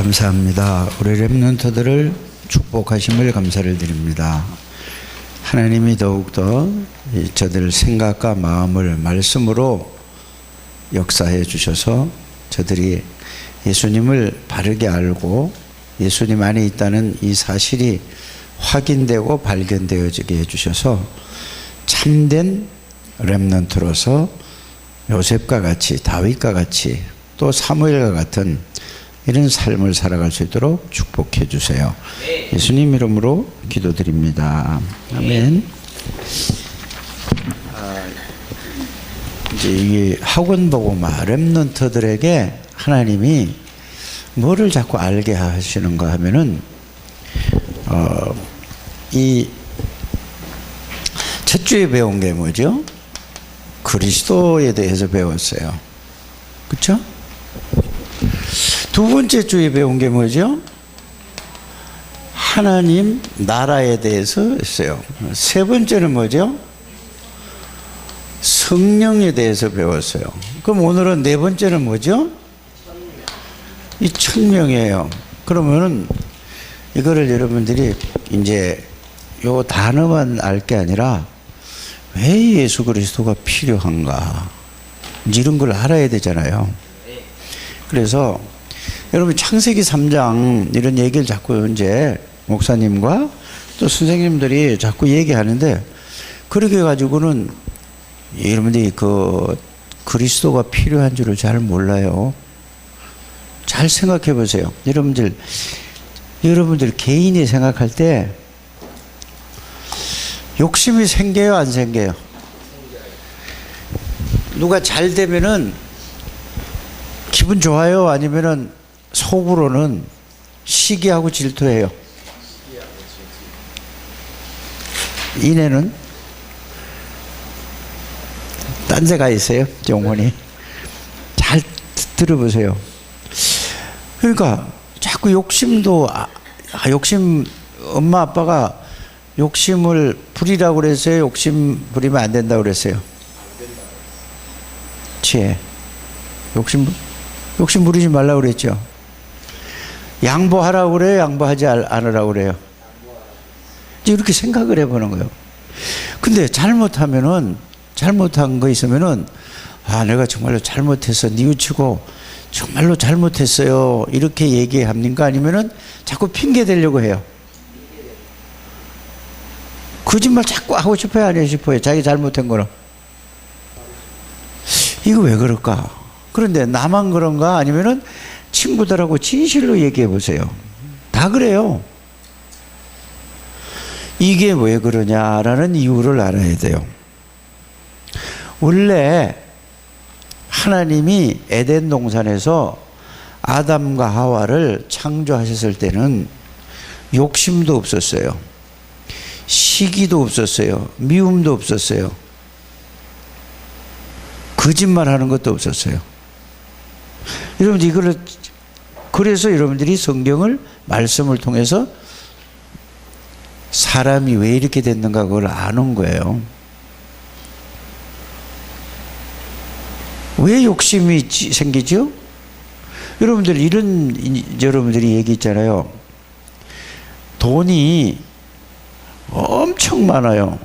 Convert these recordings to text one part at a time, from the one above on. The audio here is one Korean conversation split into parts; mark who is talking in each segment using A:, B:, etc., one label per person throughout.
A: 감사합니다. 우리 렘넌트들을 축복하심을 감사를 드립니다. 하나님이 더욱더 저들 생각과 마음을 말씀으로 역사해 주셔서 저들이 예수님을 바르게 알고 예수님 안에 있다는 이 사실이 확인되고 발견되어지게 해주셔서 참된 렘넌트로서 요셉과 같이, 다윗과 같이, 또 사무엘과 같은 이런 삶을 살아갈 수 있도록 축복해 주세요. 예수님 이름으로 기도드립니다. 아멘. 이제 이 학원 복음화 렘넌트들에게 하나님이 뭐를 자꾸 알게 하시는가 하면은 이 첫 주에 배운 게 뭐죠? 그리스도에 대해서 배웠어요. 그렇죠? 두 번째 주에 배운 게 뭐죠? 하나님 나라에 대해서 했어요. 세 번째는 뭐죠? 성령에 대해서 배웠어요. 그럼 오늘은 네 번째는 뭐죠? 이 천명이에요. 그러면은 이거를 여러분들이 이제 요 단어만 알 게 아니라 왜 예수 그리스도가 필요한가 이런 걸 알아야 되잖아요. 그래서 여러분 창세기 3장 이런 얘기를 자꾸 이제 목사님과 또 선생님들이 자꾸 얘기하는데 그렇게 가지고는 여러분들이 그 그리스도가 필요한 줄을 잘 몰라요. 잘 생각해 보세요. 여러분들 개인이 생각할 때 욕심이 생겨요, 안 생겨요? 누가 잘 되면은 기분 좋아요? 아니면은 속으로는 시기하고 질투해요? 이내는 딴 데 가 있어요, 영혼이. 잘 들어보세요. 그러니까 자꾸 욕심도 엄마 아빠가 욕심을 부리라고 그랬어요? 욕심 부리면 안 된다고 그랬어요? 지혜. 욕심 부리지 말라고 그랬죠? 양보하라고 그래요? 양보하지 않으라고 그래요? 이렇게 생각을 해보는 거예요. 근데 잘못한 거 있으면은 내가 정말로 잘못해서 뉘우치고 정말로 잘못했어요 이렇게 얘기합니까? 아니면은 자꾸 핑계 대려고 해요? 거짓말 자꾸 하고 싶어요? 안 하고 싶어요? 자기 잘못한 거는. 이거 왜 그럴까? 그런데 나만 그런가? 아니면은 친구들하고 진실로 얘기해 보세요. 다 그래요. 이게 왜 그러냐라는 이유를 알아야 돼요. 원래 하나님이 에덴 동산에서 아담과 하와를 창조하셨을 때는 욕심도 없었어요. 시기도 없었어요. 미움도 없었어요. 거짓말하는 것도 없었어요. 여러분들 그래서 여러분들이 성경을 말씀을 통해서 사람이 왜 이렇게 됐는가 그걸 아는 거예요. 왜 욕심이 생기죠? 여러분들이 얘기했잖아요. 돈이 엄청 많아요.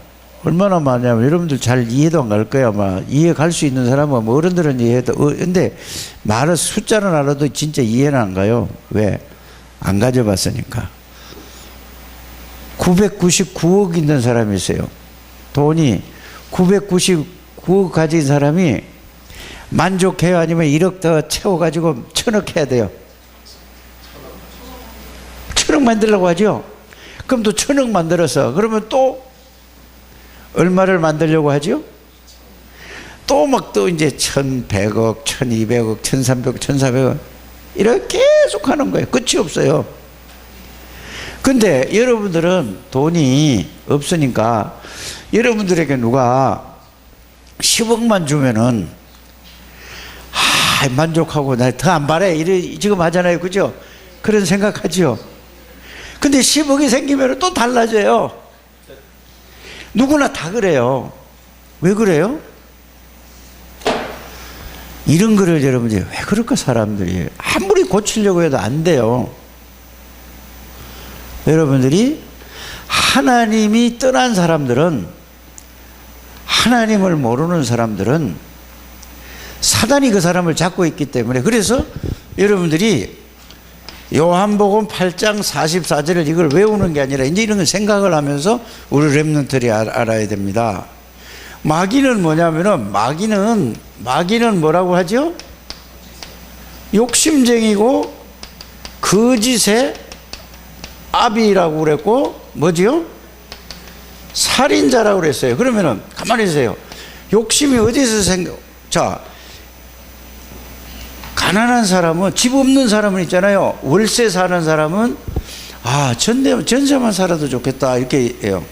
A: 얼마나 많냐면 여러분들 잘 이해도 안 갈 거야. 아마 이해 갈 수 있는 사람은 어른들은 이해해도 근데 말은 숫자는 알아도 진짜 이해는 안 가요. 왜? 안 가져봤으니까. 999억 있는 사람이 있어요. 돈이 999억 가진 사람이 만족해요? 아니면 1억 더 채워가지고 1000억 해야 돼요? 1000억 만들려고 하죠? 그럼 또 1000억 만들어서 그러면 또 얼마를 만들려고 하죠? 또 이제 1100억, 1200억, 1300억, 1400억 이렇게 계속 하는 거예요. 끝이 없어요. 근데 여러분들은 돈이 없으니까 여러분들에게 누가 10억만 주면은 만족하고 나 더 안 바래 지금 하잖아요. 그죠? 그런 생각하죠. 근데 10억이 생기면 또 달라져요. 누구나 다 그래요. 왜 그래요? 이런 거를 여러분들이 왜 그럴까? 사람들이 아무리 고치려고 해도 안 돼요. 여러분들이 하나님이 떠난 사람들은, 하나님을 모르는 사람들은 사단이 그 사람을 잡고 있기 때문에, 그래서 여러분들이 요한복음 8장 44절을 이걸 외우는 게 아니라 이제 이런 걸 생각을 하면서 우리 렘넌트들이 알아야 됩니다. 마귀는 뭐냐면은, 마귀는 뭐라고 하죠? 욕심쟁이고 거짓의 아비라고 그랬고, 뭐지요? 살인자라고 그랬어요. 그러면은 가만히 있어요. 욕심이 어디서 자, 가난한 사람은, 집 없는 사람은 있잖아요. 월세 사는 사람은, 아, 전세만 살아도 좋겠다, 이렇게 해요.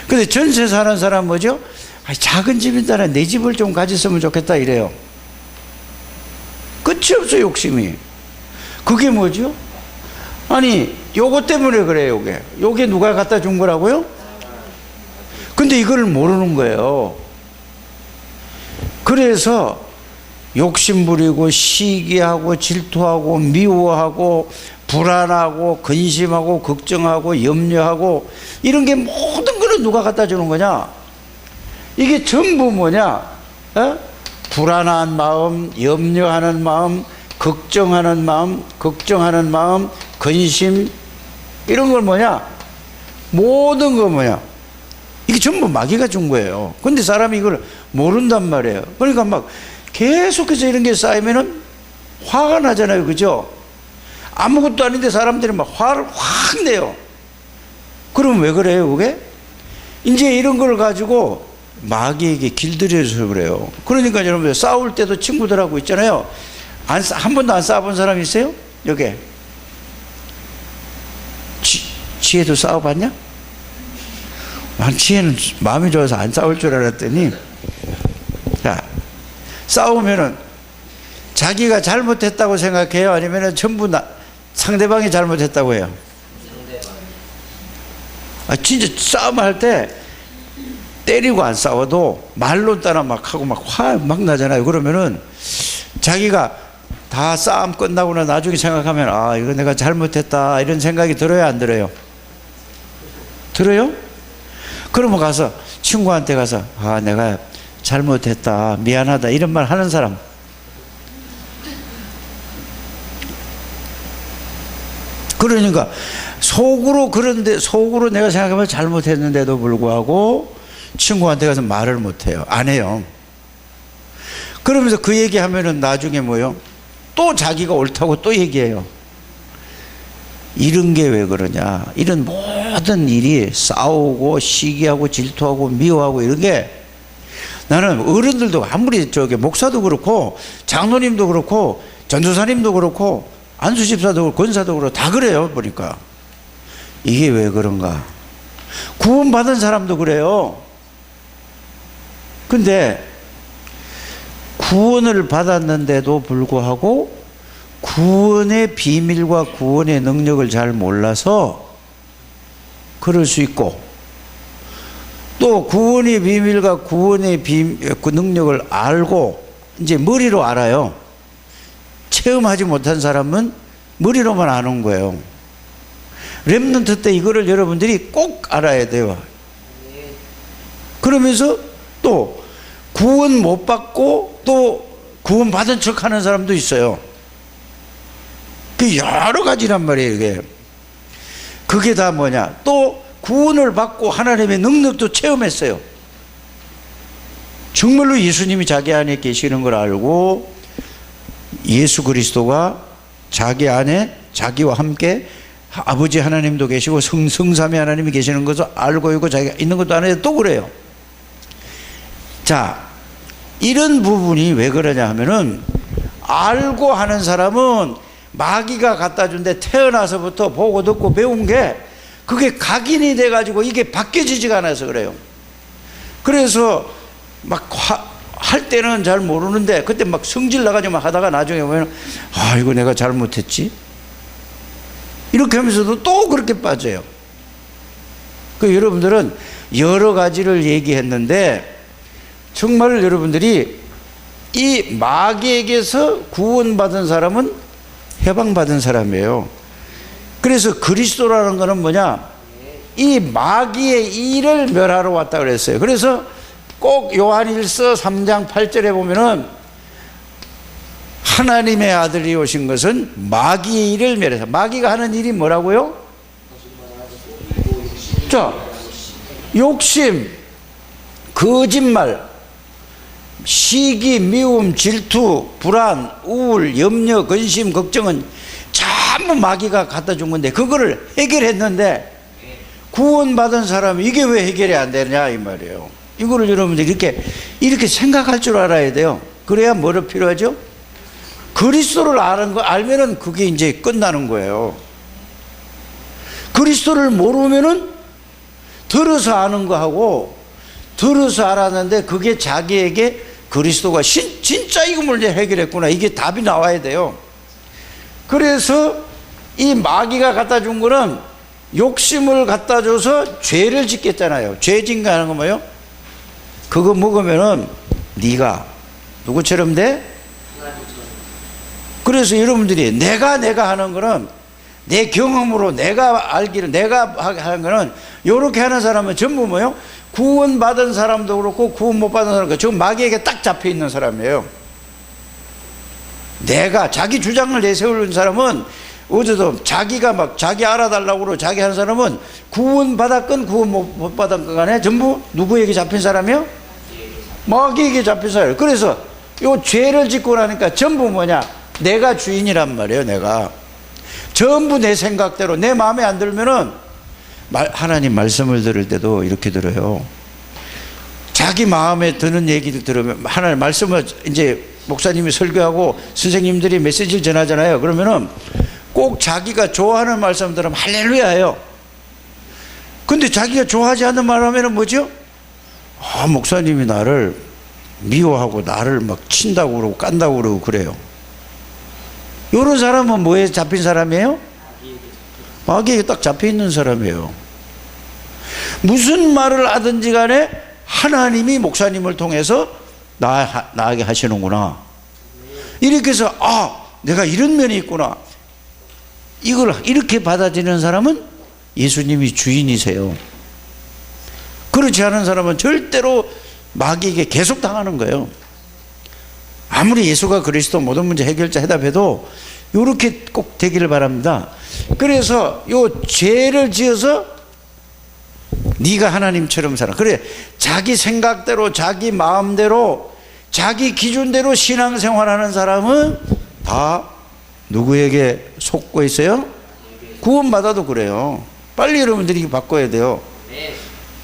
A: 근데 전세 사는 사람은 뭐죠? 아, 작은 집인데 내 집을 좀 가졌으면 좋겠다, 이래요. 끝이 없어요, 욕심이. 그게 뭐죠? 아니, 요거 때문에 그래요, 요게 누가 갖다 준 거라고요? 근데 이걸 모르는 거예요. 그래서 욕심 부리고 시기하고 질투하고 미워하고 불안하고 근심하고 걱정하고 염려하고 이런 게 모든 거는 누가 갖다 주는 거냐? 이게 전부 뭐냐? 불안한 마음, 염려하는 마음, 걱정하는 마음, 근심, 이런 걸 뭐냐? 모든 거 뭐냐? 이게 전부 마귀가 준 거예요. 근데 사람이 이걸 모른단 말이에요. 그러니까 막 계속해서 이런 게 쌓이면은 화가 나잖아요. 그죠? 아무것도 아닌데 사람들이 막 화를 확 내요. 그럼 왜 그래요, 그게? 이제 이런 걸 가지고 마귀에게 길들여서 그래요. 그러니까 여러분들 싸울 때도 친구들하고 있잖아요. 한 번도 안 싸워본 사람 있어요? 여기. 지혜도 싸워봤냐? 난 지혜는 마음이 좋아서 안 싸울 줄 알았더니, 자, 싸우면은 자기가 잘못했다고 생각해요? 아니면은 전부 상대방이 잘못했다고 해요? 아, 진짜 싸움할 때 때리고 안 싸워도 말로 따라 막 하고 막 화 막 나잖아요. 그러면은 자기가 다 싸움 끝나고나 나중에 생각하면, 아, 이거 내가 잘못했다, 이런 생각이 들어요, 안 들어요? 들어요? 그러면 가서 친구한테 가서, 아, 내가 잘못했다, 미안하다, 이런 말 하는 사람. 그러니까 속으로 내가 생각하면 잘못했는데도 불구하고 친구한테 가서 말을 못해요. 안 해요. 그러면서 그 얘기하면은 나중에 뭐요? 또 자기가 옳다고 또 얘기해요. 이런 게 왜 그러냐? 이런 모든 일이 싸우고 시기하고 질투하고 미워하고 이런 게, 나는 어른들도 아무리 목사도 그렇고 장로님도 그렇고 전도사님도 그렇고 안수집사도 그렇고 권사도 그렇고 다 그래요. 보니까 이게 왜 그런가? 구원받은 사람도 그래요. 근데 구원을 받았는데도 불구하고 구원의 비밀과 구원의 능력을 잘 몰라서 그럴 수 있고, 또 구원의 비밀과 구원의 그 능력을 알고 이제 머리로 알아요. 체험하지 못한 사람은 머리로만 아는 거예요. 렘넌트 때 이거를 여러분들이 꼭 알아야 돼요. 그러면서 또 구원 못 받고 또 구원 받은 척 하는 사람도 있어요. 그 여러 가지란 말이에요, 이게. 그게 다 뭐냐? 또 구원을 받고 하나님의 능력도 체험했어요. 정말로 예수님이 자기 안에 계시는 걸 알고 예수 그리스도가 자기 안에 자기와 함께 아버지 하나님도 계시고 성삼위 하나님이 계시는 것을 알고 있고 자기가 있는 것도 아는데 또 그래요. 자, 이런 부분이 왜 그러냐 하면은, 알고 하는 사람은 마귀가 갖다 준 데 태어나서부터 보고 듣고 배운 게 그게 각인이 돼가지고 이게 바뀌어지지가 않아서 그래요. 그래서 막 할 때는 잘 모르는데 그때 막 성질 나가지고 막 하다가 나중에 보면, 아, 이거 내가 잘못했지? 이렇게 하면서도 또 그렇게 빠져요. 그 여러분들은 여러 가지를 얘기했는데, 정말 여러분들이 이 마귀에게서 구원받은 사람은 해방받은 사람이에요. 그래서 그리스도라는 것은 뭐냐? 이 마귀의 일을 멸하러 왔다 그랬어요. 그래서 꼭 요한일서 3장 8절에 보면은 하나님의 아들이 오신 것은 마귀의 일을 멸해서, 마귀가 하는 일이 뭐라고요? 자, 욕심, 거짓말, 시기, 미움, 질투, 불안, 우울, 염려, 근심, 걱정은 전부 마귀가 갖다 준 건데, 그거를 해결했는데 구원받은 사람이 이게 왜 해결이 안 되냐 이 말이에요. 이거를 여러분들이 이렇게 생각할 줄 알아야 돼요. 그래야 뭐가 필요하죠? 그리스도를 알면은 그게 이제 끝나는 거예요. 그리스도를 모르면은 들어서 아는 거하고, 들어서 알았는데 그게 자기에게 그리스도가 진짜 이거 문제 해결했구나, 이게 답이 나와야 돼요. 그래서 이 마귀가 갖다 준 거는 욕심을 갖다 줘서 죄를 짓겠잖아요. 죄 짓는 건 뭐예요? 그거 먹으면은 네가 누구처럼 돼? 그래서 여러분들이 내가 하는 거는, 내 경험으로 내가 알기를, 내가 하는 거는, 요렇게 하는 사람은 전부 뭐예요? 구원받은 사람도 그렇고 구원 못 받은 사람도 그렇고 저 마귀에게 딱 잡혀 있는 사람이에요. 내가 자기 주장을 내세우는 사람은, 어제도 자기가 막 자기 알아달라고 그러고 자기 하는 사람은 구원 받았건 구원 못 받았건 간에 전부 누구에게 잡힌 사람이요? 마귀에게 잡힌 사람이에요. 그래서 요 죄를 짓고 나니까 전부 뭐냐? 내가 주인이란 말이에요. 내가 전부 내 생각대로, 내 마음에 안 들면은 하나님 말씀을 들을 때도 이렇게 들어요. 자기 마음에 드는 얘기를 들으면, 하나님 말씀을 이제 목사님이 설교하고 선생님들이 메시지를 전하잖아요. 그러면은 꼭 자기가 좋아하는 말씀 들으면 할렐루야예요. 근데 자기가 좋아하지 않는 말 하면은 뭐죠? 목사님이 나를 미워하고 나를 막 친다고 그러고 깐다고 그러고 그래요. 이런 사람은 뭐에 잡힌 사람이에요? 마귀에게 딱 잡혀 있는 사람이에요. 무슨 말을 하든지 간에 하나님이 목사님을 통해서 나에게 하시는구나, 이렇게 해서 내가 이런 면이 있구나, 이걸 이렇게 받아들이는 사람은 예수님이 주인이세요. 그렇지 않은 사람은 절대로 마귀에게 계속 당하는 거예요. 아무리 예수가 그리스도 모든 문제 해결자 해답해도 이렇게 꼭 되기를 바랍니다. 그래서 요 죄를 지어서 네가 하나님처럼 살아, 그래 자기 생각대로 자기 마음대로 자기 기준대로 신앙생활하는 사람은 다 누구에게 속고 있어요? 구원받아도 그래요. 빨리 여러분들이 바꿔야 돼요.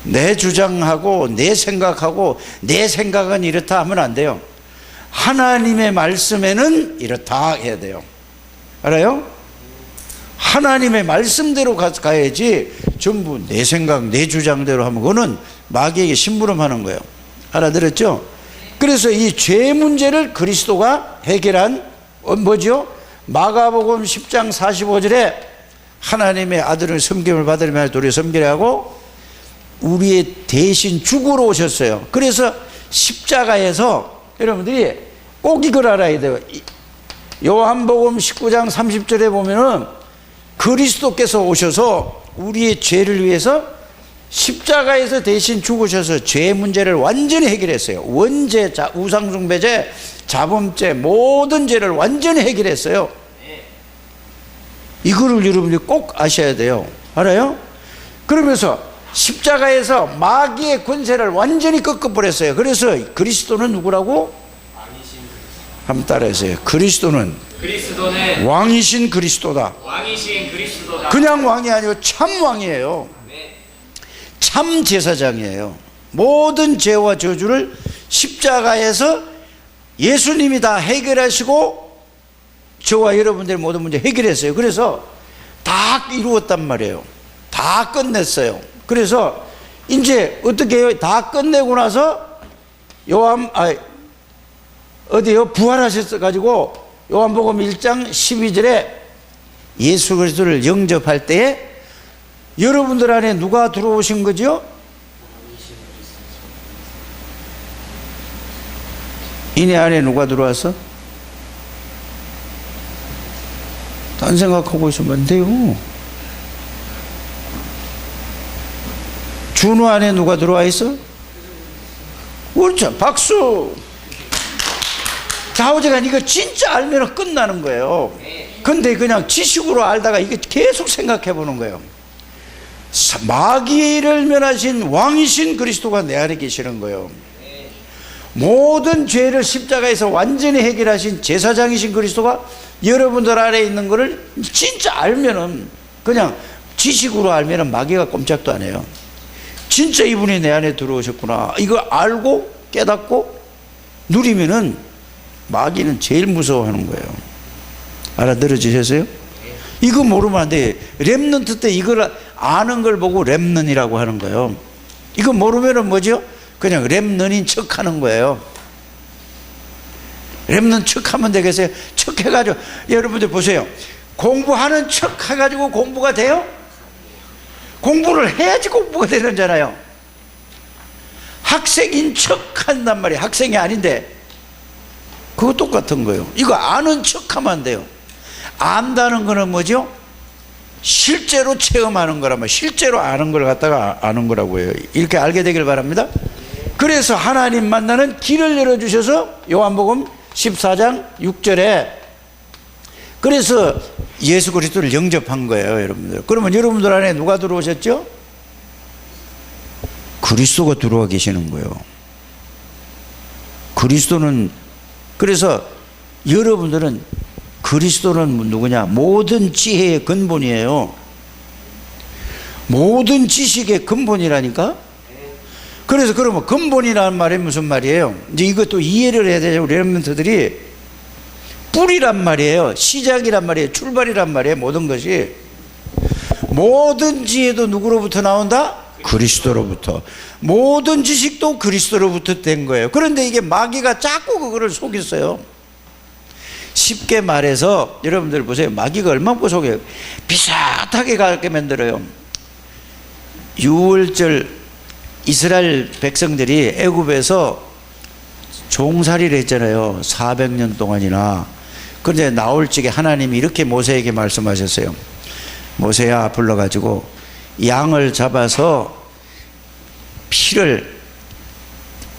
A: 내 주장하고 내 생각하고 내 생각은 이렇다 하면 안 돼요. 하나님의 말씀에는 이렇다 해야 돼요. 알아요? 하나님의 말씀대로 가야지 전부 내 생각 내 주장대로 하면 그거는 마귀에게 심부름하는 거예요. 알아들었죠? 그래서 이 죄 문제를 그리스도가 해결한 뭐죠? 마가복음 10장 45절에 하나님의 아들을 섬김을 받으려면 도리어 섬기려 하고 우리의 대신 죽으러 오셨어요. 그래서 십자가에서 여러분들이 꼭 이걸 알아야 돼요. 요한복음 19장 30절에 보면은 그리스도께서 오셔서 우리의 죄를 위해서 십자가에서 대신 죽으셔서 죄 문제를 완전히 해결했어요. 원죄, 우상숭배죄, 자범죄, 모든 죄를 완전히 해결했어요. 이거를 여러분들이 꼭 아셔야 돼요. 알아요? 그러면서 십자가에서 마귀의 권세를 완전히 꺾어버렸어요. 그래서 그리스도는 누구라고? 한번 따라해주세요. 그리스도는 왕이신 그리스도다.
B: 왕이신 그리스도다.
A: 그냥 왕이 아니고 참 왕이에요. 참 제사장이에요. 모든 죄와 저주를 십자가에서 예수님이 다 해결하시고 저와 여러분들의 모든 문제 해결했어요. 그래서 다 이루었단 말이에요. 다 끝냈어요. 그래서 이제 어떻게 해요? 다 끝내고 나서 어디요? 부활하셨어 가지고 요한복음 1장 12절에 예수 그리스도를 영접할 때에 여러분들 안에 누가 들어오신 거죠? 이내 안에 누가 들어왔어? 딴 생각하고 있으면 안 돼요. 준우 안에 누가 들어와 있어? 그렇죠. 박수. 좌우지간 이거 진짜 알면 끝나는 거예요. 근데 그냥 지식으로 알다가 이게 계속 생각해 보는 거예요. 마귀를 멸하신 왕이신 그리스도가 내 안에 계시는 거예요. 모든 죄를 십자가에서 완전히 해결하신 제사장이신 그리스도가 여러분들 안에 있는 거를 진짜 알면은, 그냥 지식으로 알면은 마귀가 꼼짝도 안 해요. 진짜 이분이 내 안에 들어오셨구나, 이거 알고 깨닫고 누리면은 마귀는 제일 무서워하는 거예요. 알아들어지셨어요? 이거 모르면 안 돼. 렘넌트 때 이걸 아는 걸 보고 렘넌이라고 하는 거예요. 이거 모르면은 뭐죠? 그냥 렘넌인 척 하는 거예요. 렘넌 척 하면 되겠어요? 척 해가지고, 여러분들 보세요. 공부하는 척 해가지고 공부가 돼요? 공부를 해야지 공부가 되는 잖아요. 학생인 척 한단 말이에요. 학생이 아닌데. 그거 똑같은 거예요. 이거 아는 척 하면 안 돼요. 안다는 거는 뭐죠? 실제로 체험하는 거라면, 실제로 아는 걸 갖다가 아는 거라고 해요. 이렇게 알게 되길 바랍니다. 그래서 하나님 만나는 길을 열어주셔서 요한복음 14장 6절에 그래서 예수 그리스도를 영접한 거예요, 여러분들. 그러면 여러분들 안에 누가 들어오셨죠? 그리스도가 들어와 계시는 거예요. 그리스도는, 그래서 여러분들은 그리스도는 누구냐? 모든 지혜의 근본이에요. 모든 지식의 근본이라니까? 그래서 그러면 근본이라는 말이 무슨 말이에요? 이제 이것도 이해를 해야 되죠. 우리 렘넌트들이 뿌리란 말이에요. 시작이란 말이에요. 출발이란 말이에요. 모든 것이. 모든 지혜도 누구로부터 나온다? 그리스도로부터. 모든 지식도 그리스도로부터 된 거예요. 그런데 이게 마귀가 자꾸 그거를 속였어요. 쉽게 말해서 여러분들 보세요. 마귀가 얼마나 속여요. 비슷하게 가게 만들어요. 6월절 이스라엘 백성들이 애굽에서 종살이를 했잖아요. 400년 동안이나. 그런데 나올 적에 하나님이 이렇게 모세에게 말씀하셨어요. 모세야, 불러가지고 양을 잡아서 피를,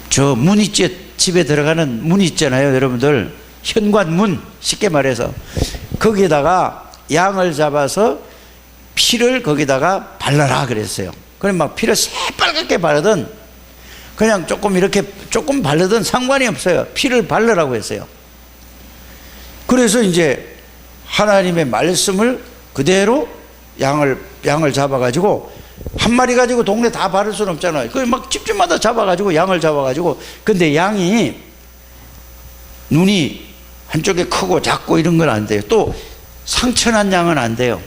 A: 저 문 있지, 집에 들어가는 문 있잖아요, 여러분들. 현관문, 쉽게 말해서 거기에다가 양을 잡아서 피를 거기다가 발라라 그랬어요. 그럼 막 피를 새빨갛게 바르든 그냥 조금 이렇게 조금 바르든 상관이 없어요. 피를 바르라고 했어요. 그래서 이제 하나님의 말씀을 그대로 양을 잡아가지고, 한 마리 가지고 동네 다 바를 수는 없잖아요. 그 막 집집마다 잡아가지고 양을 잡아가지고, 근데 양이 눈이 한쪽에 크고 작고 이런 건 안 돼요. 또 상처난 양은 안 돼요.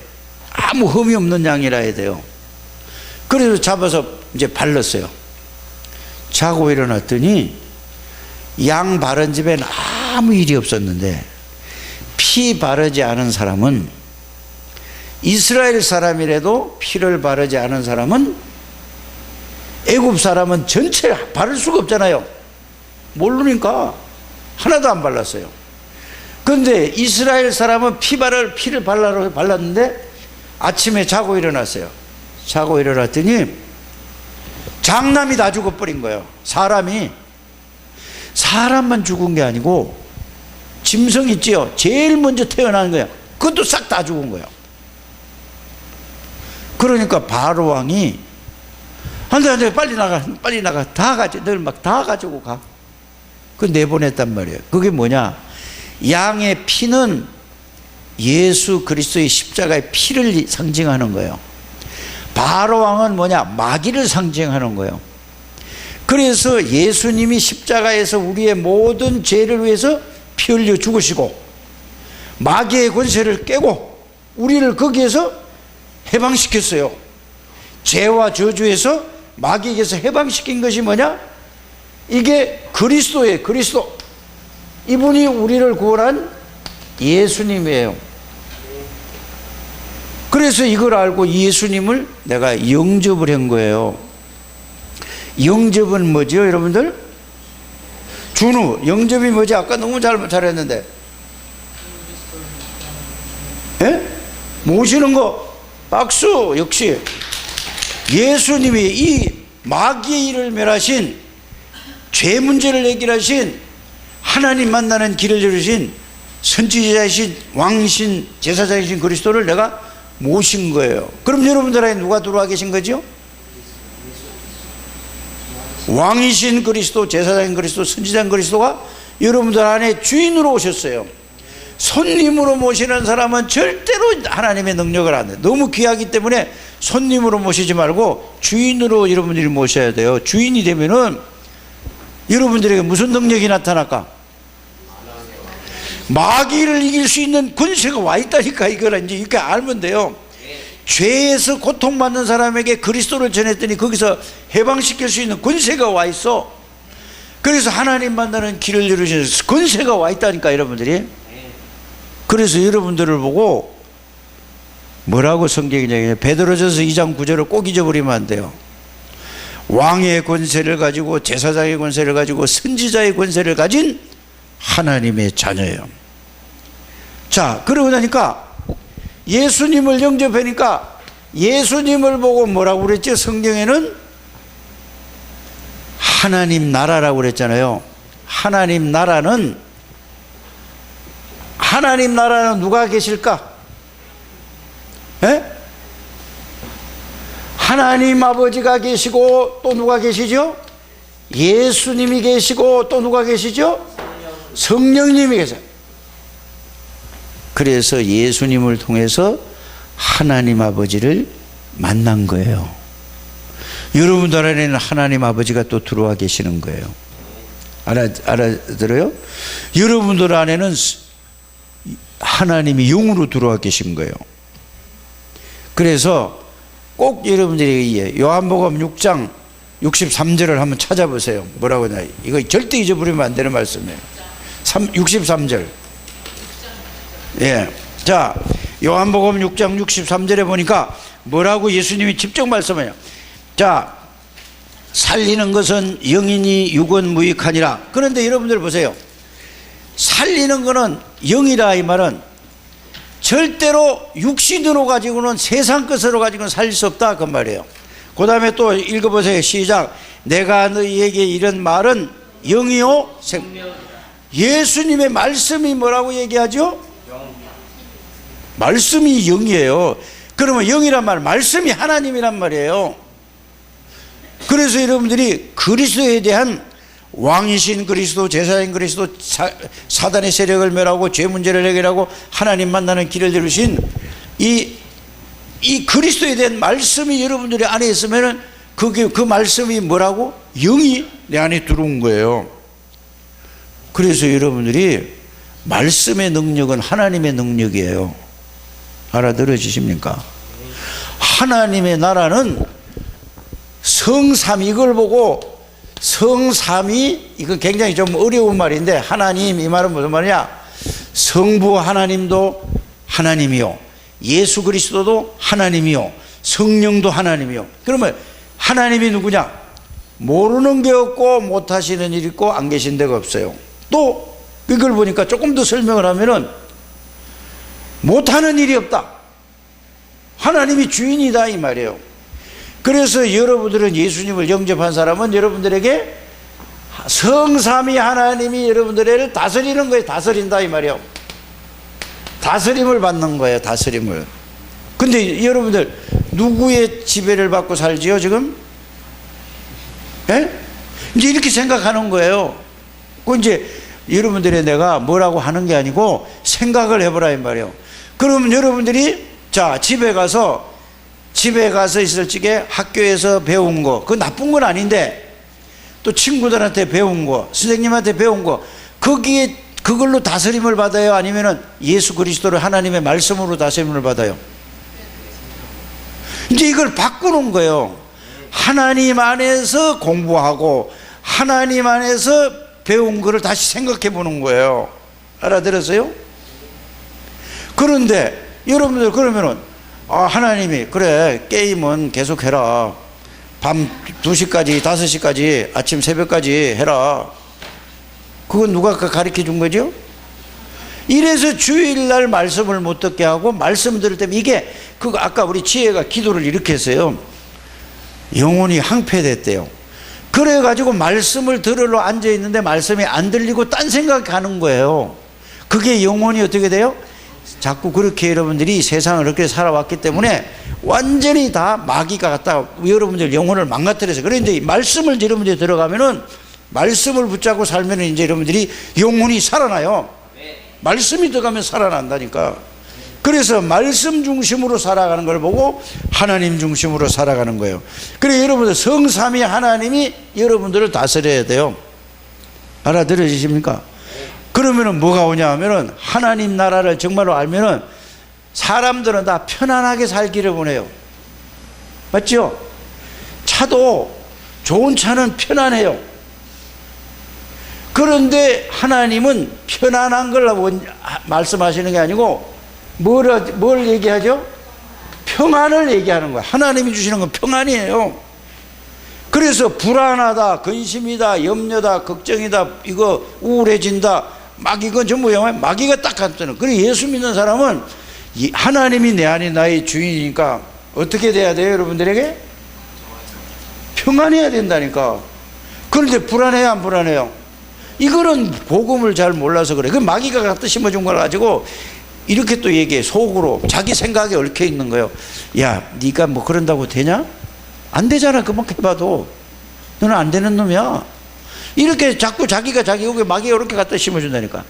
A: 아무 흠이 없는 양이라 해야 돼요. 그래서 잡아서 이제 발랐어요. 자고 일어났더니 양 바른 집에는 아무 일이 없었는데, 피 바르지 않은 사람은, 이스라엘 사람이라도 피를 바르지 않은 사람은, 애굽 사람은 전체 바를 수가 없잖아요. 모르니까 하나도 안 발랐어요. 그런데 이스라엘 사람은 피를 발랐는데 아침에 자고 일어났어요. 자고 일어났더니 장남이 다 죽어버린 거예요. 사람만 죽은 게 아니고 짐승 있지요. 제일 먼저 태어난 거예요. 그것도 싹 다 죽은 거예요. 그러니까 바로 왕이 안돼 빨리 나가 다 가지고, 늘 막 다 가지고 가. 그 내보냈단 말이에요. 그게 뭐냐? 양의 피는 예수 그리스도의 십자가의 피를 상징하는 거예요. 바로 왕은 뭐냐? 마귀를 상징하는 거예요. 그래서 예수님이 십자가에서 우리의 모든 죄를 위해서 피 흘려 죽으시고 마귀의 권세를 깨고 우리를 거기에서 해방시켰어요. 죄와 저주에서 마귀에게서 해방시킨 것이 뭐냐? 이게 그리스도예요. 그리스도. 이분이 우리를 구원한 예수님이에요. 그래서 이걸 알고 예수님을 내가 영접을 한 거예요. 영접은 뭐죠, 여러분들? 준우, 영접이 뭐지? 아까 너무 잘했는데. 예? 모시는 거, 박수. 역시 예수님이 이 마귀의 일을 멸하신, 죄 문제를 해결하신, 하나님 만나는 길을 열으신 선지자이신 왕이신 제사장이신 그리스도를 내가 모신 거예요. 그럼 여러분들 안에 누가 들어와 계신 거죠? 왕이신 그리스도, 제사장인 그리스도, 선지자인 그리스도가 여러분들 안에 주인으로 오셨어요. 손님으로 모시는 사람은 절대로 하나님의 능력을 안 해요. 너무 귀하기 때문에 손님으로 모시지 말고 주인으로 여러분들이 모셔야 돼요. 주인이 되면은 여러분들에게 무슨 능력이 나타날까? 마귀를 이길 수 있는 권세가 와 있다니까. 이걸 이제 이렇게 알면 돼요. 죄에서 고통받는 사람에게 그리스도를 전했더니 거기서 해방시킬 수 있는 권세가 와 있어. 그래서 하나님 만나는 길을 열으시는 권세가 와 있다니까, 여러분들이. 그래서 여러분들을 보고 뭐라고 성경이 얘기해요? 베드로전서 2장 9절을 꼭 잊어버리면 안 돼요. 왕의 권세를 가지고, 제사장의 권세를 가지고, 선지자의 권세를 가진 하나님의 자녀예요. 자, 그러고 나니까 예수님을 영접하니까 예수님을 보고 뭐라고 그랬죠? 성경에는 하나님 나라라고 그랬잖아요. 하나님 나라는 누가 계실까? 예? 하나님 아버지가 계시고 또 누가 계시죠? 예수님이 계시고 또 누가 계시죠? 성령님이 계세요. 그래서 예수님을 통해서 하나님 아버지를 만난 거예요. 여러분들 안에는 하나님 아버지가 또 들어와 계시는 거예요. 알아들어요? 여러분들 안에는 하나님이 영으로 들어와 계신 거예요. 그래서 꼭 여러분들이 요한복음 6장 63절을 한번 찾아보세요. 뭐라고 하냐. 이거 절대 잊어버리면 안 되는 말씀이에요. 63절. 예. 자, 요한복음 6장 63절에 보니까 뭐라고 예수님이 직접 말씀해요. 자, 살리는 것은 영이니 육은 무익하니라. 그런데 여러분들 보세요. 살리는 거는 영이라 이 말은 절대로 육신으로 가지고는, 세상 것으로 가지고는 살릴 수 없다 그 말이에요. 그 다음에 또 읽어보세요. 시작. 내가 너희에게 이런 말은 영이요 예수님의 말씀이 뭐라고 얘기하죠? 말씀이 영이에요. 그러면 영이란 말, 말씀이 하나님이란 말이에요. 그래서 여러분들이 그리스도에 대한 왕이신 그리스도, 제사장인 그리스도, 사단의 세력을 멸하고 죄 문제를 해결하고 하나님 만나는 길을 열으신 이 그리스도에 대한 말씀이 여러분들의 안에 있으면은 그 말씀이 뭐라고? 영이 내 안에 들어온 거예요. 그래서 여러분들이 말씀의 능력은 하나님의 능력이에요. 알아들어지십니까? 하나님의 나라는 성삼, 이걸 보고 성삼이, 이건 굉장히 좀 어려운 말인데, 하나님 이 말은 무슨 말이냐? 성부 하나님도 하나님이요, 예수 그리스도도 하나님이요, 성령도 하나님이요. 그러면 하나님이 누구냐? 모르는 게 없고 못하시는 일이 있고 안 계신 데가 없어요. 또 이걸 보니까 조금 더 설명을 하면은 못하는 일이 없다. 하나님이 주인이다 이 말이에요. 그래서 여러분들은 예수님을 영접한 사람은 여러분들에게 성삼위 하나님이 여러분들을 다스리는 거예요. 다스린다 이 말이에요. 다스림을 받는 거예요. 다스림을. 근데 여러분들 누구의 지배를 받고 살지요 지금? 예? 이제 이렇게 생각하는 거예요. 그 이제 여러분들의 내가 뭐라고 하는 게 아니고 생각을 해보라 이 말이에요. 그러면 여러분들이 자 집에 가서 있을 적에 학교에서 배운 거, 그거 나쁜 건 아닌데 또 친구들한테 배운 거, 선생님한테 배운 거, 거기에 그걸로 다스림을 받아요? 아니면은 예수 그리스도를 하나님의 말씀으로 다스림을 받아요? 이제 이걸 바꾸는 거예요. 하나님 안에서 공부하고 하나님 안에서 배운 거를 다시 생각해 보는 거예요. 알아들었어요? 그런데 여러분들 그러면은 하나님이 그래 게임은 계속해라, 밤 2시까지 5시까지 아침 새벽까지 해라, 그건 누가 가르쳐 준 거죠? 이래서 주일날 말씀을 못 듣게 하고 말씀 들을 때 이게 그거 아까 우리 지혜가 기도를 이렇게 했어요. 영혼이 항폐됐대요. 그래가지고 말씀을 들으러 앉아 있는데 말씀이 안 들리고 딴 생각이 가는 거예요. 그게 영혼이 어떻게 돼요? 자꾸 그렇게 여러분들이 세상을 그렇게 살아왔기 때문에 완전히 다 마귀가 갖다 여러분들 영혼을 망가뜨려서. 그런데 말씀을 여러분들이 들어가면은 말씀을 붙잡고 살면 이제 여러분들이 영혼이 살아나요. 말씀이 들어가면 살아난다니까. 그래서 말씀 중심으로 살아가는 걸 보고 하나님 중심으로 살아가는 거예요. 그래 여러분들 성삼위 하나님이 여러분들을 다스려야 돼요. 알아들으십니까? 그러면은 뭐가 오냐 하면은 하나님 나라를 정말로 알면은 사람들은 다 편안하게 살기를 원해요. 맞죠? 차도 좋은 차는 편안해요. 그런데 하나님은 편안한 걸 말씀하시는 게 아니고 뭘 얘기하죠? 평안을 얘기하는 거예요. 하나님이 주시는 건 평안이에요. 그래서 불안하다, 근심이다, 염려다, 걱정이다, 이거 우울해진다, 막 이건 전부 마귀가 딱 갖다는. 그래 예수 믿는 사람은 하나님이 내 안에 나의 주인이니까 어떻게 돼야 돼요? 여러분들에게 평안해야 된다니까. 그런데 불안해요, 안 불안해요? 이거는 복음을 잘 몰라서 그래. 그 마귀가 갖다 심어준 걸 가지고 이렇게 또 얘기해. 속으로 자기 생각에 얽혀 있는 거예요. 야, 네가 뭐 그런다고 되냐? 안 되잖아. 그만큼 해봐도 너는 안 되는 놈이야. 이렇게 자꾸 자기가 자기 속에 마귀가 이렇게 갖다 심어준다니까.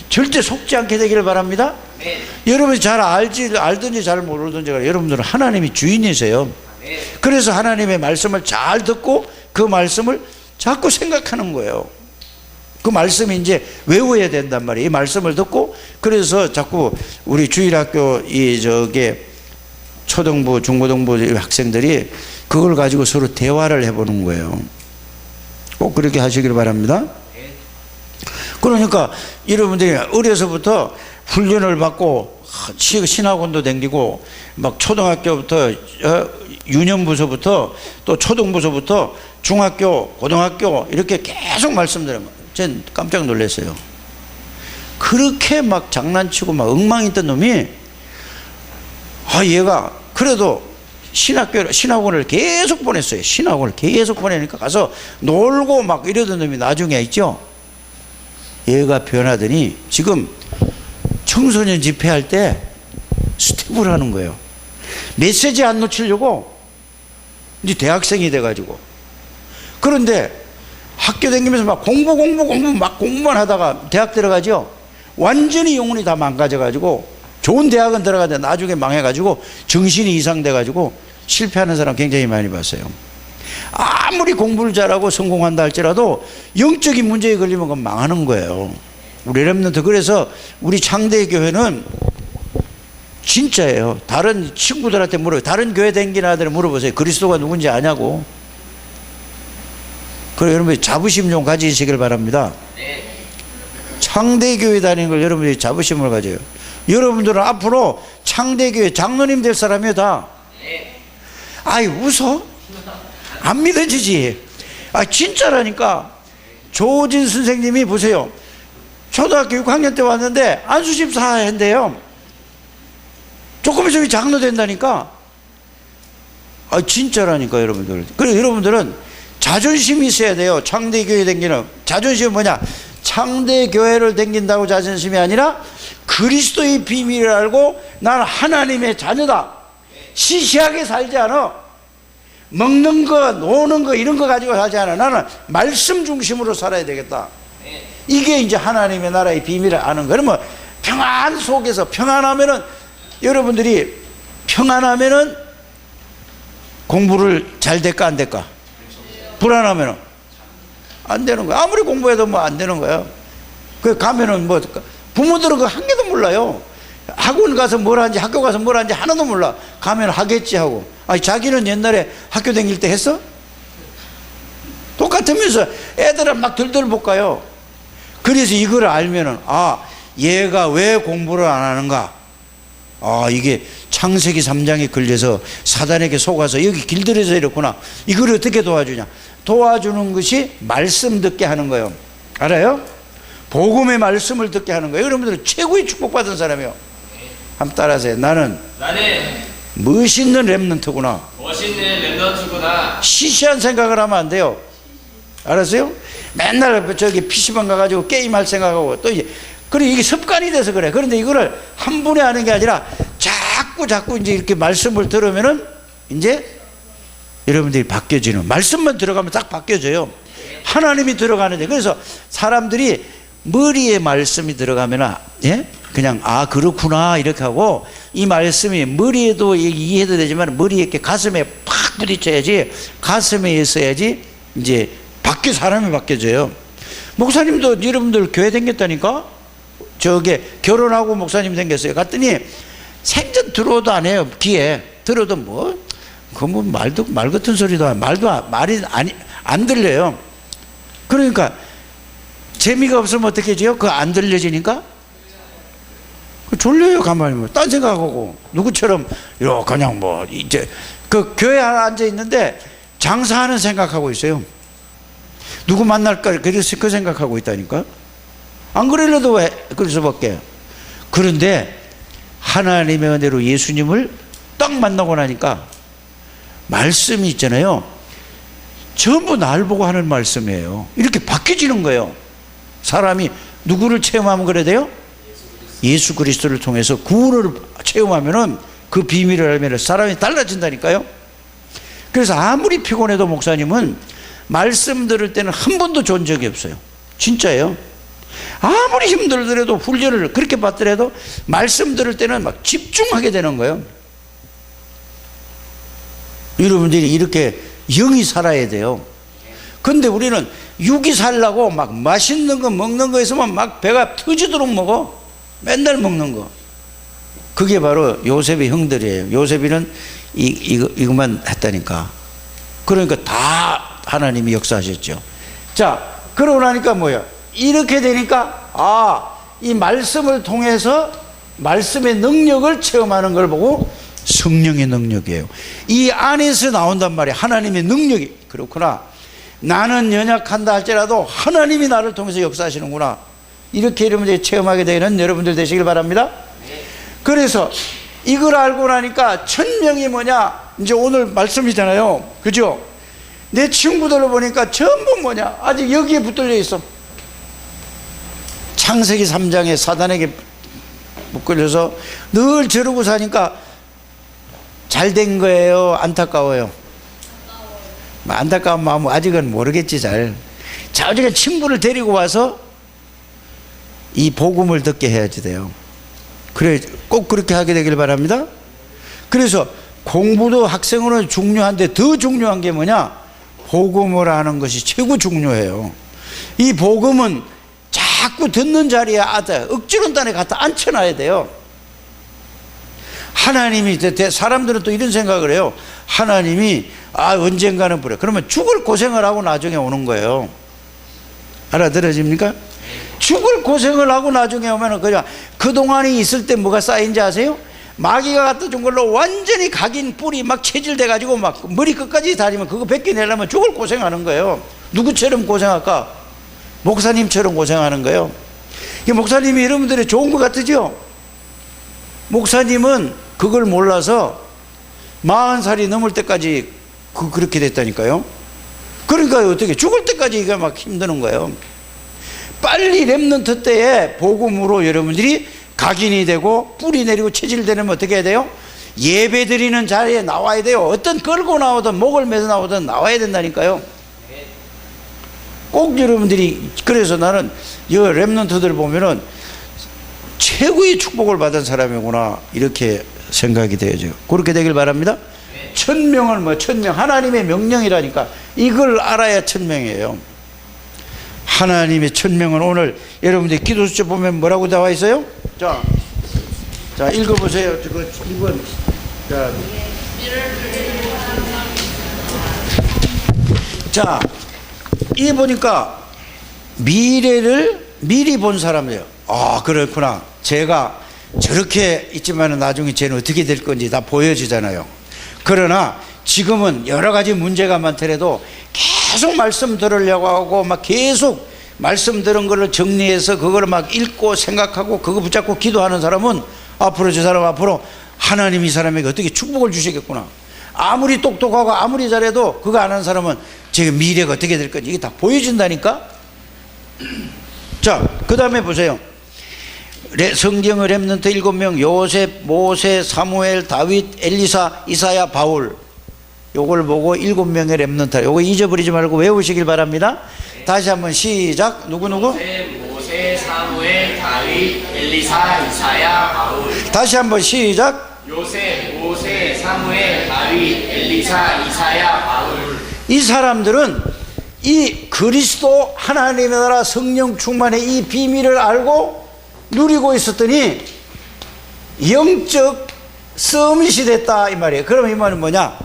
A: 절대 속지 않게 되기를 바랍니다. 네. 여러분이 잘 알든지 잘 모르든지 여러분들은 하나님이 주인이세요. 네. 그래서 하나님의 말씀을 잘 듣고 그 말씀을 자꾸 생각하는 거예요. 그 말씀이 이제 외워야 된단 말이에요. 이 말씀을 듣고. 그래서 자꾸 우리 주일학교 초등부, 중고등부 학생들이 그걸 가지고 서로 대화를 해보는 거예요. 꼭 그렇게 하시길 바랍니다. 그러니까 여러분들이 어려서부터 훈련을 받고 신학원도 다니고 막 초등학교부터 유년부서부터 또 초등부서부터 중학교, 고등학교 이렇게 계속 말씀드려요. 전 깜짝 놀랐어요. 그렇게 막 장난치고 막 엉망이 있던 놈이 얘가 그래도 신학원을 계속 보냈어요. 신학원을 계속 보내니까 가서 놀고 막 이러던 놈이 나중에 있죠. 얘가 변하더니 지금 청소년 집회할 때 스텝을 하는 거예요. 메시지 안 놓치려고 이제 대학생이 돼가지고. 그런데 학교 다니면서 막 공부만 하다가 대학 들어가죠. 완전히 영혼이 다 망가져가지고 좋은 대학은 들어가는데 나중에 망해가지고 정신이 이상돼가지고 실패하는 사람 굉장히 많이 봤어요. 아무리 공부를 잘하고 성공한다 할지라도 영적인 문제에 걸리면 그건 망하는 거예요. 우리 렘넌트. 그래서 우리 창대교회는 진짜예요. 다른 친구들한테 물어요. 다른 교회 다니는 아들 물어보세요. 그리스도가 누군지 아냐고. 그래 여러분이 자부심 좀 가지시길 바랍니다. 네. 창대교회 다니는 걸 여러분들이 자부심을 가져요. 여러분들은 앞으로 창대교회 장로님 될 사람이에요 다. 네. 아이 웃어? 안 믿어지지? 진짜라니까. 조진 선생님이 보세요. 초등학교 6학년 때 왔는데 안수집사 한대요. 조금 있으면 장로 된다니까. 진짜라니까 여러분들. 그래 여러분들은 자존심이 있어야 돼요. 창대교회 다니는 자존심은 뭐냐? 창대교회를 다닌다고 자존심이 아니라 그리스도의 비밀을 알고 나는 하나님의 자녀다. 시시하게 살지 않아. 먹는 거 노는 거 이런 거 가지고 살지 않아. 나는 말씀 중심으로 살아야 되겠다. 이게 이제 하나님의 나라의 비밀을 아는 거예요. 그러면 평안 속에서 평안하면은 여러분들이 평안하면은 공부를 잘 될까 안 될까? 불안하면은 안 되는 거야. 아무리 공부해도 뭐 안 되는 거야. 그 가면은 뭐 부모들은 그 한 개도 몰라요. 학원 가서 뭘 하는지 학교 가서 뭘 하는지 하나도 몰라. 가면 하겠지 하고. 자기는 옛날에 학교 다닐 때 했어? 똑같으면서 애들은 막 들들 볶아요. 그래서 이걸 알면은 얘가 왜 공부를 안 하는가? 이게 창세기 3장에 걸려서 사단에게 속아서 여기 길들여서 이렇구나. 이걸 어떻게 도와주냐? 도와주는 것이 말씀 듣게 하는 거예요. 알아요? 복음의 말씀을 듣게 하는 거예요. 여러분들은 최고의 축복받은 사람이에요. 한번 따라하세요. 나는 멋있는 렘넌트구나. 시시한 생각을 하면 안 돼요. 알았어요? 맨날 저기 PC방 가가지고 게임할 생각하고 또 이제 그래 이게 습관이 돼서 그래. 그런데 이거를 한 번에 하는 게 아니라 자꾸 이제 이렇게 말씀을 들으면은 이제 여러분들이 바뀌어지는, 말씀만 들어가면 딱 바뀌어져요. 하나님이 들어가는데, 그래서 사람들이 머리에 말씀이 들어가면 예? 그냥 아 그렇구나 이렇게 하고, 이 말씀이 머리에도 이해도 되지만 머리에 이렇게 가슴에 팍 부딪혀야지, 가슴에 있어야지 이제 사람이 바뀌어져요. 목사님도 여러분들 교회 다녔다니까? 저게 결혼하고 목사님 생겼어요. 갔더니 생전 들어도 안 해요. 귀에 들어도 말 같은 소리도 말이 안 들려요. 그러니까 재미가 없으면 어떻게 해줘요? 그거 안 들려지니까 졸려요. 가만히 딴 생각하고 누구처럼 그냥 이제 그 교회 하나 앉아 있는데 장사하는 생각하고 있어요. 누구 만날까 그래서 그 생각하고 있다니까. 안 그러려도 왜 그럴 수밖에. 그런데 하나님의 은혜로 예수님을 딱 만나고 나니까 말씀이 있잖아요. 전부 날 보고 하는 말씀이에요. 이렇게 바뀌어지는 거예요. 사람이 누구를 체험하면 그래야 돼요? 예수 그리스도를 통해서 구원을 체험하면은 그 비밀을 알면 사람이 달라진다니까요. 그래서 아무리 피곤해도 목사님은 말씀 들을 때는 한 번도 존 적이 없어요. 진짜예요. 아무리 힘들더라도 훈련을 그렇게 받더라도 말씀 들을 때는 막 집중하게 되는 거예요. 여러분들이 이렇게 영이 살아야 돼요. 근데 우리는 육이 살라고 막 맛있는 거 먹는 거 있으면 막 배가 터지도록 먹어. 맨날 먹는 거. 그게 바로 요셉의 형들이에요. 요셉이는 이것만 했다니까. 그러니까 다 하나님이 역사하셨죠. 자, 그러고 나니까 뭐야? 이렇게 되니까 이 말씀을 통해서 말씀의 능력을 체험하는 걸 보고 성령의 능력이에요. 이 안에서 나온단 말이에요. 하나님의 능력이. 그렇구나. 나는 연약한다 할지라도 하나님이 나를 통해서 역사하시는구나. 이렇게 여러분들이 체험하게 되는 여러분들 되시길 바랍니다. 그래서 이걸 알고 나니까 천명이 뭐냐? 이제 오늘 말씀이잖아요. 그죠? 내 친구들을 보니까 전부 뭐냐? 아직 여기에 붙들려 있어. 창세기 3장에 사단에게 묶어져서 늘 저러고 사니까 잘 된 거예요? 안타까워요? 안타까운 마음은 아직은 모르겠지 잘. 자, 어저께 친구를 데리고 와서 이 복음을 듣게 해야지 돼요. 그래, 꼭 그렇게 하게 되길 바랍니다. 그래서 공부도 학생으로는 중요한데 더 중요한 게 뭐냐? 복음을 하는 것이 최고 중요해요. 이 복음은 자꾸 듣는 자리에 억지로 단에 갖다 앉혀놔야 돼요. 하나님이, 사람들은 또 이런 생각을 해요. 하나님이 언젠가는 그래. 그러면 죽을 고생을 하고 나중에 오는 거예요. 알아들어집니까? 죽을 고생을 하고 나중에 오면 그냥 그동안이 있을 때 뭐가 쌓인지 아세요? 마귀가 갖다 준 걸로 완전히 각인 뿔이 막 체질돼 가지고 막 머리 끝까지 다니면 그거 벗겨내려면 죽을 고생하는 거예요. 누구처럼 고생할까? 목사님처럼 고생하는 거예요. 목사님이 여러분들이 좋은 것 같으죠? 목사님은 그걸 몰라서 40살이 넘을 때까지 그렇게 됐다니까요. 그러니까 어떻게 죽을 때까지 이게 막 힘드는 거예요. 빨리 렘넌트 때에 복음으로 여러분들이 각인이 되고 뿌리 내리고 체질되려면 어떻게 해야 돼요? 예배 드리는 자리에 나와야 돼요. 어떤 끌고 나오든 목을 매서 나오든 나와야 된다니까요. 꼭 여러분들이, 그래서 나는 이 렘넌트들 보면은 최고의 축복을 받은 사람이구나 이렇게 생각이 되어져요. 그렇게 되길 바랍니다. 천명은 천명, 하나님의 명령이라니까 이걸 알아야 천명이에요. 하나님의 천명은 오늘 여러분들 기도수첩 보면 뭐라고 나와 있어요? 자 읽어보세요. 그 1번. 자, 이 보니까 미래를 미리 본 사람이에요. 그렇구나. 제가 저렇게 있지만 나중에 쟤는 어떻게 될 건지 다 보여지잖아요. 그러나 지금은 여러 가지 문제가 많더라도 계속 말씀 들으려고 하고 막 계속 말씀 들은 거를 정리해서 그걸 막 읽고 생각하고 그거 붙잡고 기도하는 사람은 앞으로 저 사람 앞으로 하나님이 이 사람에게 어떻게 축복을 주시겠구나. 아무리 똑똑하고 아무리 잘해도 그거 안 하는 사람은 지금 미래가 어떻게 될 건지 이게 다 보여진다니까. 자, 그 다음에 보세요. 성경의 렘넌트 7명, 요셉, 모세, 사무엘, 다윗, 엘리사, 이사야, 바울. 요걸 보고 7명의 렘넌트, 요거 잊어버리지 말고 외우시길 바랍니다. 다시 한번 시작. 누구누구?
B: 모세, 사무엘, 다윗, 엘리사, 이사야, 바울.
A: 다시 한번 시작.
B: 요셉, 모세, 사무엘, 다윗, 엘리사, 이사야, 바울.
A: 이 사람들은 이 그리스도 하나님의 나라 성령 충만의 이 비밀을 알고 누리고 있었더니 영적 서밋이 됐다 이 말이에요. 그럼 이 말은 뭐냐?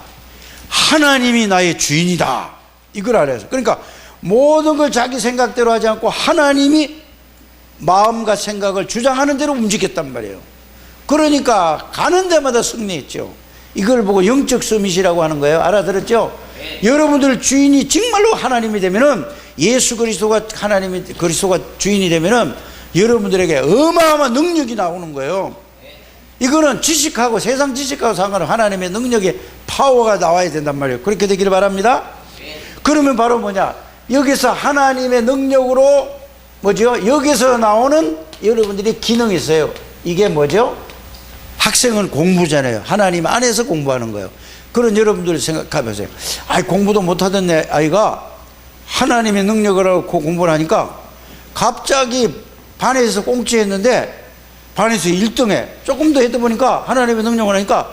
A: 하나님이 나의 주인이다 이걸 알아요. 그러니까 모든 걸 자기 생각대로 하지 않고 하나님이 마음과 생각을 주장하는 대로 움직였단 말이에요. 그러니까 가는 데마다 승리했죠. 이걸 보고 영적 서밋이라고 하는 거예요. 알아들었죠? 네. 여러분들 주인이 정말로 하나님이 되면은, 예수 그리스도가 그리스도가 주인이 되면은 여러분들에게 어마어마한 능력이 나오는 거예요. 이거는 지식하고 세상 지식하고 상관없이 하나님의 능력의 파워가 나와야 된단 말이에요. 그렇게 되기를 바랍니다. 그러면 바로 뭐냐? 여기서 하나님의 능력으로 뭐죠? 여기서 나오는 여러분들이 기능이 있어요. 이게 뭐죠? 학생은 공부잖아요. 하나님 안에서 공부하는 거예요. 그런 여러분들 생각해보세요. 공부도 못하던 내 아이가 하나님의 능력을 갖고 공부를 하니까 갑자기 반에서 꽁치했는데 반에서 1등해. 조금 더 해다 보니까 하나님의 능력을 하니까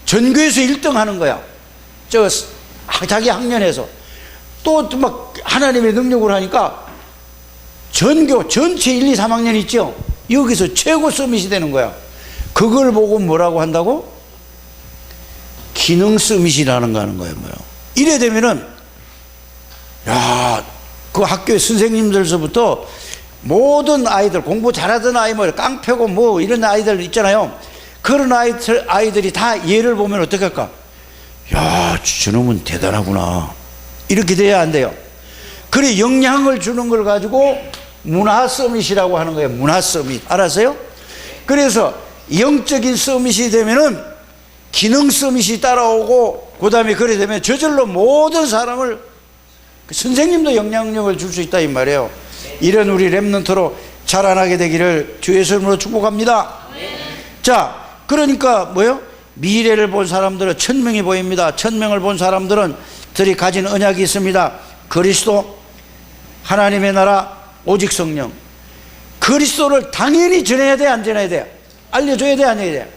A: 전교에서 1등 하는 거야. 자기 학년에서. 또 막 하나님의 능력을 하니까 전교 전체 1, 2, 3학년 있죠? 여기서 최고 서밋이 되는 거야. 그걸 보고 뭐라고 한다고? 기능 서밋이라는 거 하는 거예요. 이래 되면은, 야, 그 학교의 선생님들서부터 모든 아이들, 공부 잘하던 아이, 깡패고 뭐 이런 아이들 있잖아요. 그런 아이들이 다 얘를 보면 어떻게 할까? 야, 저놈은 대단하구나. 이렇게 돼야 안 돼요. 그래, 영향을 주는 걸 가지고 문화 서밋이라고 하는 거예요. 문화 서밋. 알았어요? 그래서 영적인 서밋이 되면은 기능 서밋이 따라오고, 그 다음에 그래 되면 저절로 모든 사람을, 선생님도 영향력을 줄 수 있다 이 말이에요. 이런 우리 렘넌트로 자라나게 되기를 주의 이름으로 축복합니다. 자, 그러니까 뭐요? 미래를 본 사람들은 1000명이 보입니다. 1000명을 본 사람들은 들이 가진 언약이 있습니다. 그리스도, 하나님의 나라, 오직 성령. 그리스도를 당연히 전해야 돼, 안 전해야 돼? 알려줘야 돼, 안 해야 돼?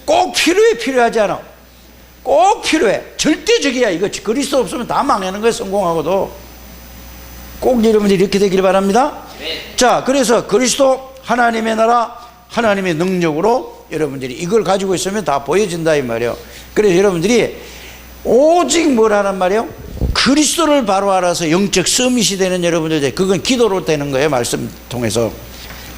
A: 꼭 필요해, 필요하지 않아? 꼭 필요해. 절대적이야. 이거 그리스도 없으면 다 망하는 거예요. 성공하고도. 꼭 여러분들이 이렇게 되기를 바랍니다. 자, 그래서 그리스도, 하나님의 나라, 하나님의 능력으로 여러분들이 이걸 가지고 있으면 다 보여진다 이 말이에요. 그래서 여러분들이 오직 뭘 하란 말이에요? 그리스도를 바로 알아서 영적 서밋이 되는 여러분들, 그건 기도로 되는 거예요. 말씀 통해서.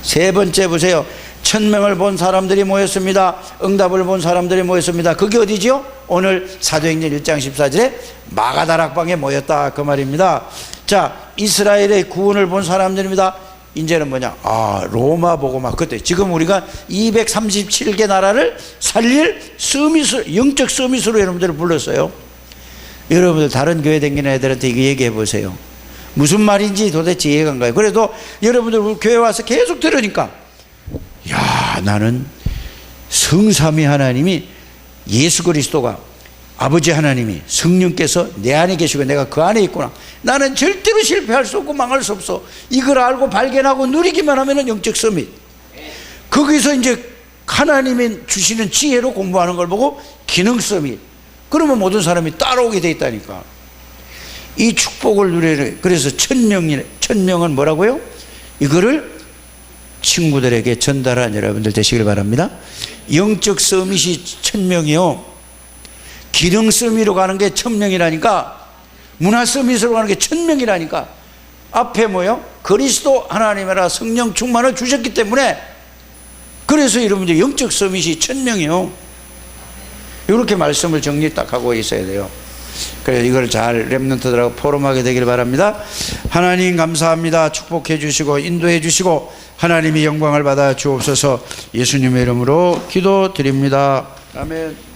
A: 세 번째 보세요. 1000명을 본 사람들이 모였습니다. 응답을 본 사람들이 모였습니다. 그게 어디죠? 오늘 사도행전 1장 14절에 마가다락방에 모였다 그 말입니다. 자, 이스라엘의 구원을 본 사람들입니다. 이제는 뭐냐? 로마 보고 막 그때 지금 우리가 237개 나라를 살릴 서밋을, 영적 서밋으로 여러분들을 불렀어요. 여러분들 다른 교회 다니는 애들한테 이거 얘기해 보세요. 무슨 말인지 도대체 이해가 안 가요. 그래도 여러분들 교회 와서 계속 들으니까, 야, 나는 성삼위 하나님이, 예수 그리스도가, 아버지 하나님이, 성령께서 내 안에 계시고 내가 그 안에 있구나. 나는 절대로 실패할 수 없고 망할 수 없어. 이걸 알고 발견하고 누리기만 하면은 영적 서밋. 거기서 이제 하나님이 주시는 지혜로 공부하는 걸 보고 기능 서밋. 그러면 모든 사람이 따라오게 돼 있다니까. 이 축복을 누리는, 그래서 1000명은 뭐라고요? 이거를 친구들에게 전달한 여러분들 되시길 바랍니다. 영적 서밋이 1000명이요. 기능 서밋으로 가는 게 1000명이라니까. 문화 서밋으로 가는 게 1000명이라니까. 앞에 뭐요? 그리스도 하나님이라 성령 충만을 주셨기 때문에, 그래서 여러분들 영적 서밋이 1000명이요. 이렇게 말씀을 정리 딱 하고 있어야 돼요. 그래서 이걸 잘 렘넌트들하고 포럼하게 되길 바랍니다. 하나님 감사합니다. 축복해 주시고 인도해 주시고 하나님이 영광을 받아 주옵소서. 예수님의 이름으로 기도드립니다. 아멘.